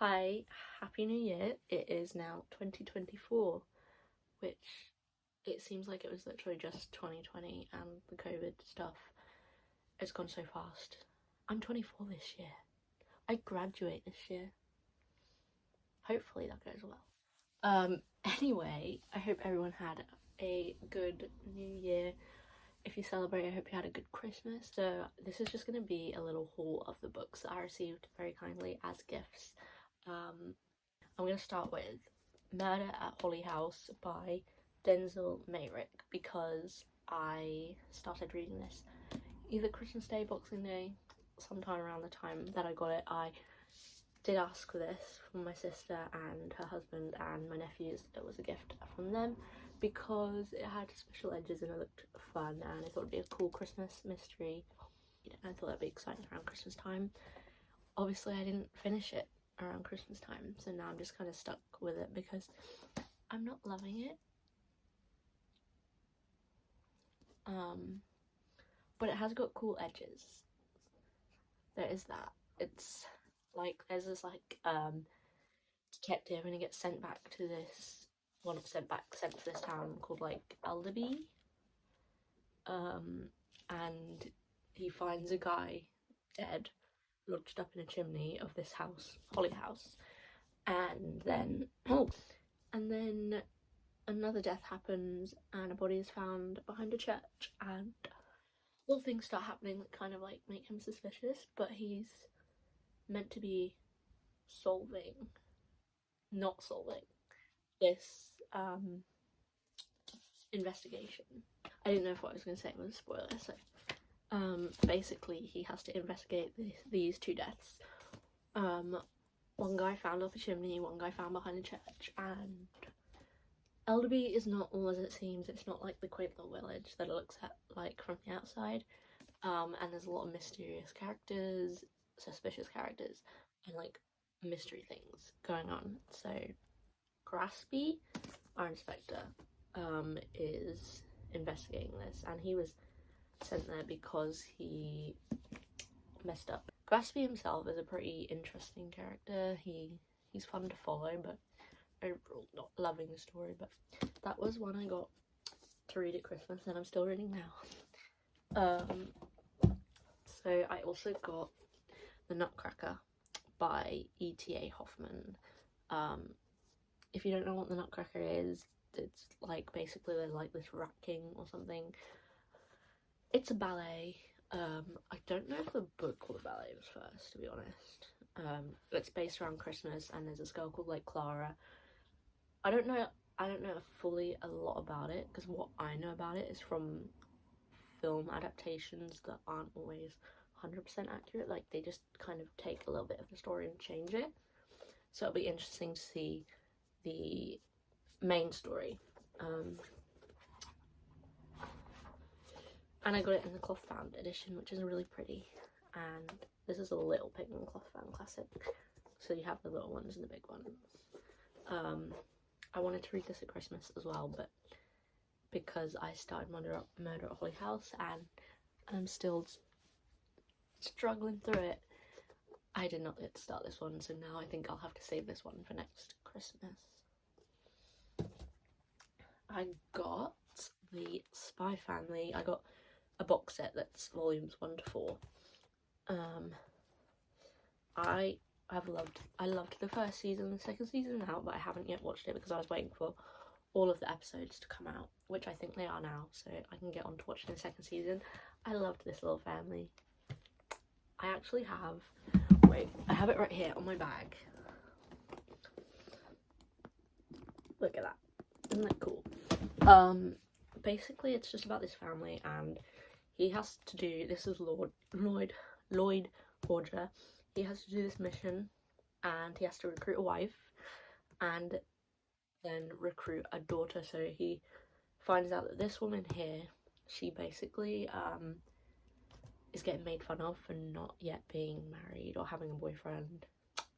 Hi, Happy New Year. It is now 2024, which it seems like it was literally just 2020 and the COVID stuff. It's gone so fast. I'm 24 this year. I graduate this year. Hopefully that goes well. Anyway, I hope everyone had a good New Year. If you celebrate, I hope you had a good Christmas. So this is just going to be a little haul of the books that I received very kindly as gifts. I'm going to start with Murder at Holly House by Denzel Mayrick, because I started reading this either Christmas Day, Boxing Day, sometime around the time that I got it. I did ask for this from my sister and her husband and my nephews. It was a gift from them because it had special edges and it looked fun, and I thought it'd be a cool Christmas mystery. I thought that'd be exciting around Christmas time. Obviously I didn't finish it around Christmas time, so now I'm just kind of stuck with it because I'm not loving it. But it has got cool edges. There is that. It's like there's this detective, and he gets sent back to this, well, not sent back, sent to this town called like Elderby, and he finds a guy dead, lodged up in a chimney of this house, Holly House, and then another death happens and a body is found behind a church, and little things start happening that kind of like make him suspicious, but he's meant to be not solving this investigation. I didn't know if what I was going to say was a spoiler, so basically he has to investigate these two deaths. One guy found off a chimney, one guy found behind a church, and Elderby is not all as it seems. It's not like the quaint little village that it looks at like from the outside, and there's a lot of mysterious characters, suspicious characters, and like mystery things going on. So Graspy, our inspector, is investigating this, and he was sent there because he messed up. Graspy himself is a pretty interesting character. He's fun to follow, but overall not loving the story. But that was one I got to read at Christmas, and I'm still reading now. So I also got The Nutcracker by E.T.A. Hoffman. If you don't know what The Nutcracker is, it's like basically there's like this rat king or something. It's a ballet. I don't know if the book or the ballet was first, to be honest. It's based around Christmas, and there's this girl called like Clara. I don't know fully a lot about it, because what I know about it is from film adaptations that aren't always 100% accurate. Like they just kind of take a little bit of the story and change it. So it'll be interesting to see the main story. And I got it in the cloth bound edition, which is really pretty. And this is a little Penguin cloth bound classic, so you have the little ones and the big ones. I wanted to read this at Christmas as well, but because I started Murder at Holly House and I'm still struggling through it, I did not get to start this one, so now I think I'll have to save this one for next Christmas. I got The Spy Family. I got a box set that's volumes 1 to 4. I loved the first season. The second season is out, but I haven't yet watched it because I was waiting for all of the episodes to come out, which I think they are now, so I can get on to watching the second season. I loved this little family. I actually have, I have it right here on my bag. Look at that. Isn't that cool? Basically it's just about this family, and he has to do, this is Lloyd Forger. He has to do this mission, and he has to recruit a wife and then recruit a daughter. So he finds out that this woman here, she basically is getting made fun of for not yet being married or having a boyfriend,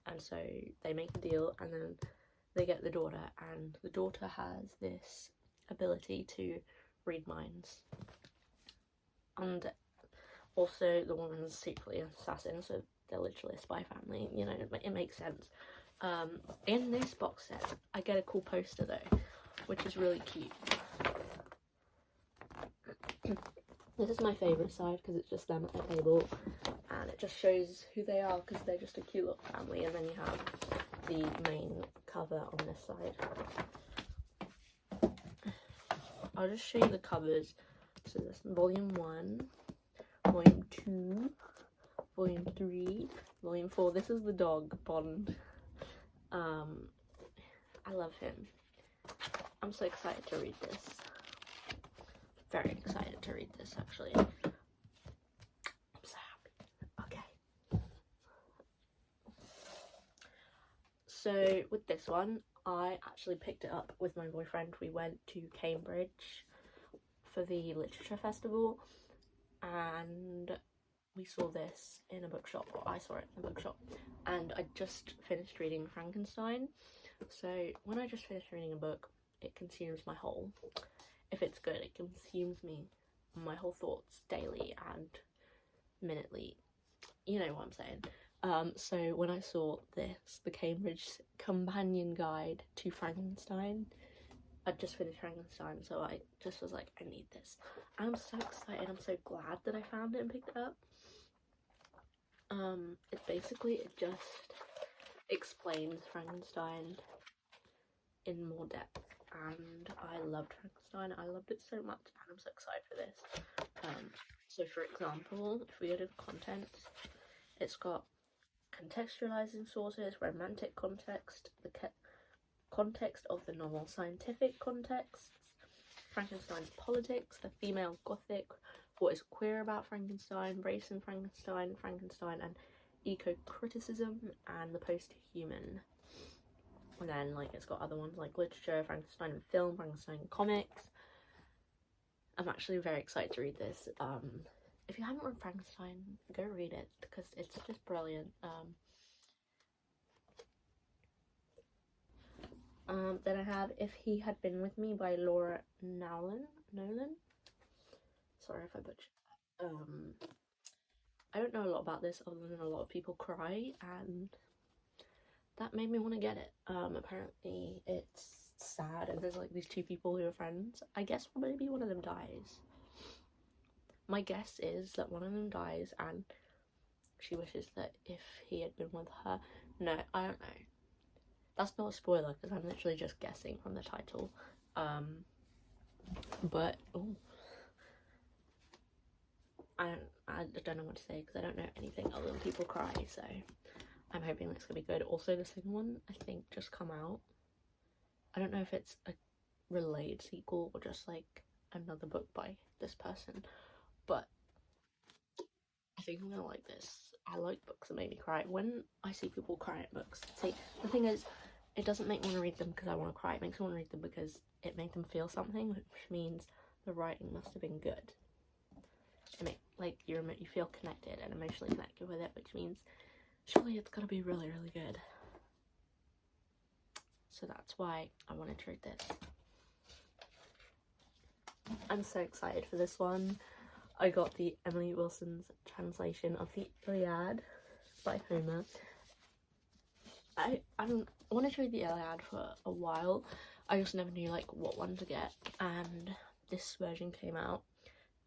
and so they make a deal, and then they get the daughter, and the daughter has this ability to read minds, and also the woman's secretly an assassin, so they're literally a spy family. You know, it makes sense. In this box set, I get a cool poster though, which is really cute. This is my favourite side because it's just them at their table, and it just shows who they are because they're just a cute little family. And then you have the main cover on this side. I'll just show you the covers. So this volume 1, volume 2, volume 3, volume 4. This is the dog, Bond. I love him. I'm so excited to read this. Very excited to read this, actually. I'm so happy. Okay. So with this one, I actually picked it up with my boyfriend. We went to Cambridge for the literature festival, and we saw this in a bookshop, or I saw it in a bookshop, and I just finished reading Frankenstein. So when I just finish reading a book, it consumes my whole, if it's good, it consumes me, my whole thoughts daily and minutely, you know what I'm saying. So when I saw this, the Cambridge Companion Guide to Frankenstein, I'd just finished Frankenstein, so I just was like, I need this. I'm so excited, I'm so glad that I found it and picked it up. It just explains Frankenstein in more depth, and I loved Frankenstein. I loved it so much, and I'm so excited for this. So for example, if we go to the contents, it's got contextualizing sources, romantic context, the context of the novel, scientific contexts, Frankenstein's politics, the female Gothic, what is queer about Frankenstein, race in Frankenstein, Frankenstein and eco-criticism, and the post-human. And then like it's got other ones like literature, Frankenstein and film, Frankenstein and comics. I'm actually very excited to read this. If you haven't read Frankenstein, go read it because it's just brilliant. Then I have If He Had Been With Me by Laura Nolan. Sorry if I butchered that. I don't know a lot about this other than a lot of people cry, and that made me want to get it. Apparently it's sad, and there's like these two people who are friends. I guess maybe one of them dies. My guess is that one of them dies and she wishes that if he had been with her. No, I don't know. That's not a spoiler because I'm literally just guessing from the title. But oh, I don't know what to say because I don't know anything other than people cry, so I'm hoping that's gonna be good. Also, the second one I think just come out. I don't know if it's a related sequel or just like another book by this person, but I think I'm gonna like this. I like books that make me cry. When I see people cry at books, see, the thing is, it doesn't make me want to read them because I want to cry. It makes me want to read them because it made them feel something, which means the writing must have been good. I mean, like you feel connected and emotionally connected with it, which means surely it's gotta be really, really good. So that's why I wanted to read this. I'm so excited for this one. I got the Emily Wilson's translation of the Iliad by Homer. I wanted to read the Iliad for a while. I just never knew like what one to get, and this version came out,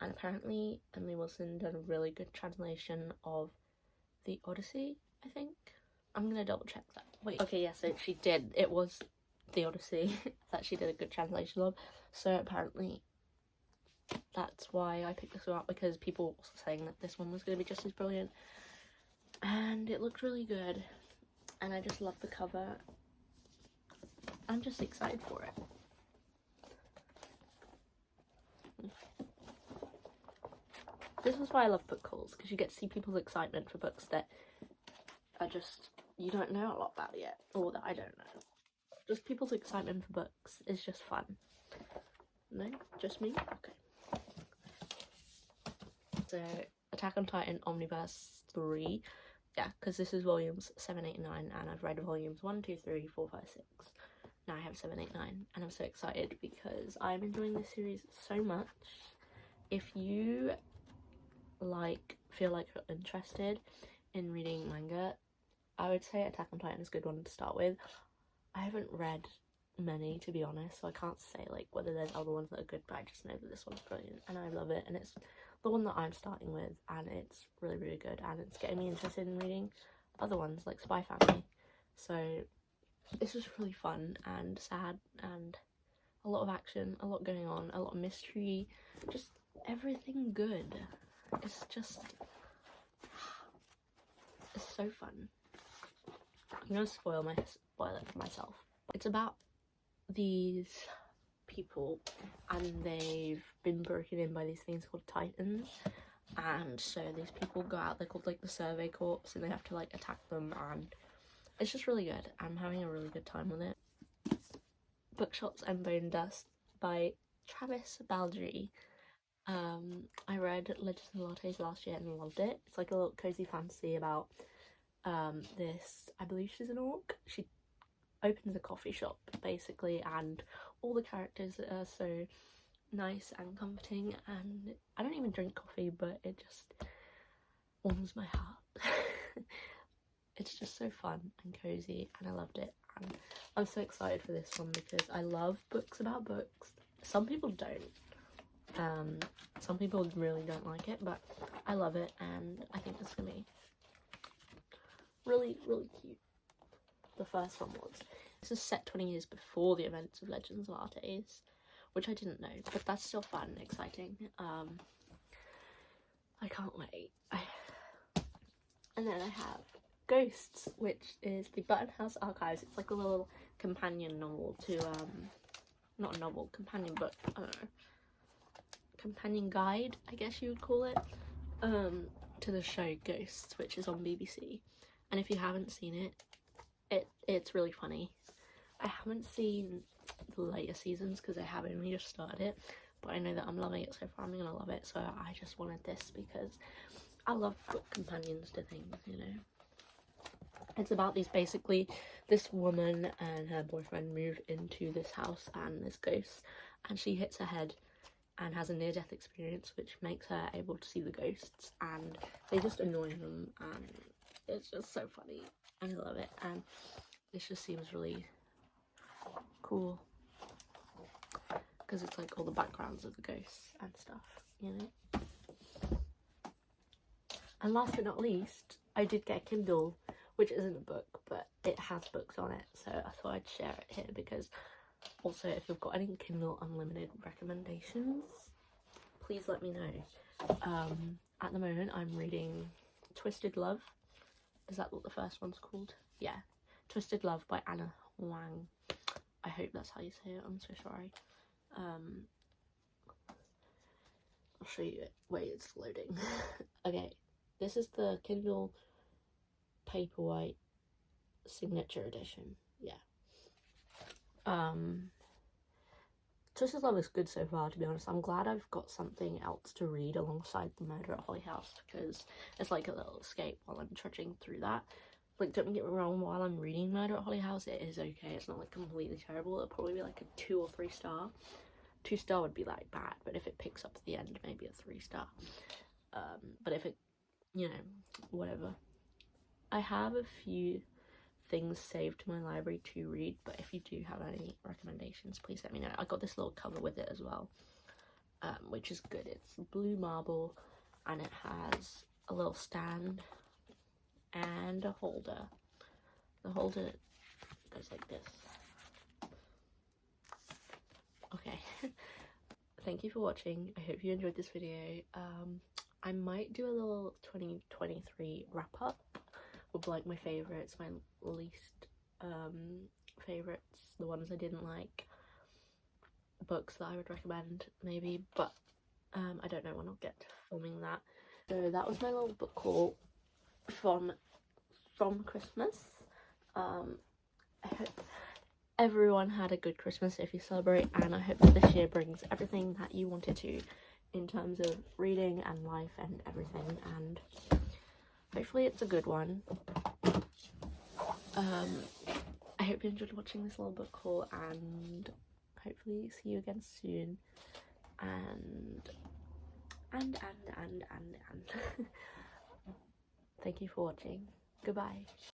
and apparently Emily Wilson did a really good translation of the Odyssey, I think. I'm gonna double check that. Wait, okay, yes, yeah, so she did. It was the Odyssey that she did a good translation of. So apparently that's why I picked this one up, because people were also saying that this one was going to be just as brilliant, and it looked really good, and I just love the cover. I'm just excited for it. This is why I love book hauls, because you get to see people's excitement for books that are just, you don't know a lot about yet, or that I don't know. Just people's excitement for books is just fun. No? Just me? Okay. So, Attack on Titan Omniverse 3. Yeah, because this is volumes 7, 8, and 9, and I've read volumes 1, 2, 3, 4, 5, 6. Now I have 7, 8, 9, and I'm so excited because I'm enjoying this series so much. If you feel like you're interested in reading manga, I would say Attack on Titan is a good one to start with. I haven't read many, to be honest, so I can't say like whether there's other ones that are good, but I just know that this one's brilliant and I love it, and it's the one that I'm starting with, and it's really, really good, and it's getting me interested in reading other ones like Spy Family. So it's just really fun and sad, and a lot of action, a lot going on, a lot of mystery, just everything good. It's so fun. I'm gonna spoil it for myself. It's about these people, and they've been broken in by these things called Titans, and so these people go out, they're called like the Survey Corps, and they have to like attack them, and it's just really good. I'm having a really good time with it. Bookshops and Bone Dust by Travis Baldry. I read Legends of Lattes last year and loved it. It's like a little cozy fantasy about this, I believe she's an orc. She opens a coffee shop basically, and all the characters are so nice and comforting, and I don't even drink coffee, but it just warms my heart. It's just so fun and cozy, and I loved it, and I'm so excited for this one because I love books about books. Some people don't. Some people really don't like it, but I love it, and I think it's gonna be really, really cute. The first one was. This is set 20 years before the events of Legends of Artes, which I didn't know, but that's still fun and exciting. I can't wait. And then I have Ghosts, which is the Button House Archives. It's like a little companion novel to, not a novel, companion book, I don't know, companion guide, I guess you would call it, to the show Ghosts, which is on BBC. And if you haven't seen it, it's really funny. I haven't seen the later seasons because I have only just started it, but I know that I'm loving it so far. I'm gonna love it, so I just wanted this because I love book companions to things, you know. It's about basically this woman and her boyfriend move into this house, and there's ghosts, and she hits her head and has a near-death experience which makes her able to see the ghosts, and they just annoy them, and it's just so funny. I love it, and this just seems really cool because it's like all the backgrounds of the ghosts and stuff, you know. And last but not least, I did get a Kindle, which isn't a book, but it has books on it, so I thought I'd share it here because also if you've got any Kindle Unlimited recommendations, please let me know. At the moment I'm reading Twisted Love. Is that what the first one's called? Yeah, Twisted Love by Anna Wang. I hope that's how you say it, I'm so sorry. I'll show you it. Wait, it's loading. Okay, this is the Kindle Paperwhite signature edition. Yeah. Twisted Love is good so far, to be honest. I'm glad I've got something else to read alongside The Murder at Holly House because it's like a little escape while I'm trudging through that. Like, don't get me wrong, while I'm reading Murder at Holly House, it is okay. It's not like completely terrible. It'll probably be like a 2 or 3 star. 2 star would be like bad, but if it picks up at the end, maybe a 3 star. But if it, you know, whatever. I have a few things saved to my library to read, but if you do have any recommendations, please let me know. I got this little cover with it as well, which is good. It's blue marble, and it has a little stand and a holder. The holder goes like this. Okay. Thank you for watching. I hope you enjoyed this video. I might do a little 2023 wrap up with like my favorites, my least favorites, the ones I didn't like, books that I would recommend maybe, but I don't know when I'll get to filming that. So that was my little book haul from Christmas. I hope everyone had a good Christmas if you celebrate, and I hope that this year brings everything that you wanted to in terms of reading and life and everything, and hopefully it's a good one. I hope you enjoyed watching this little book haul, and hopefully see you again soon, and thank you for watching. Goodbye.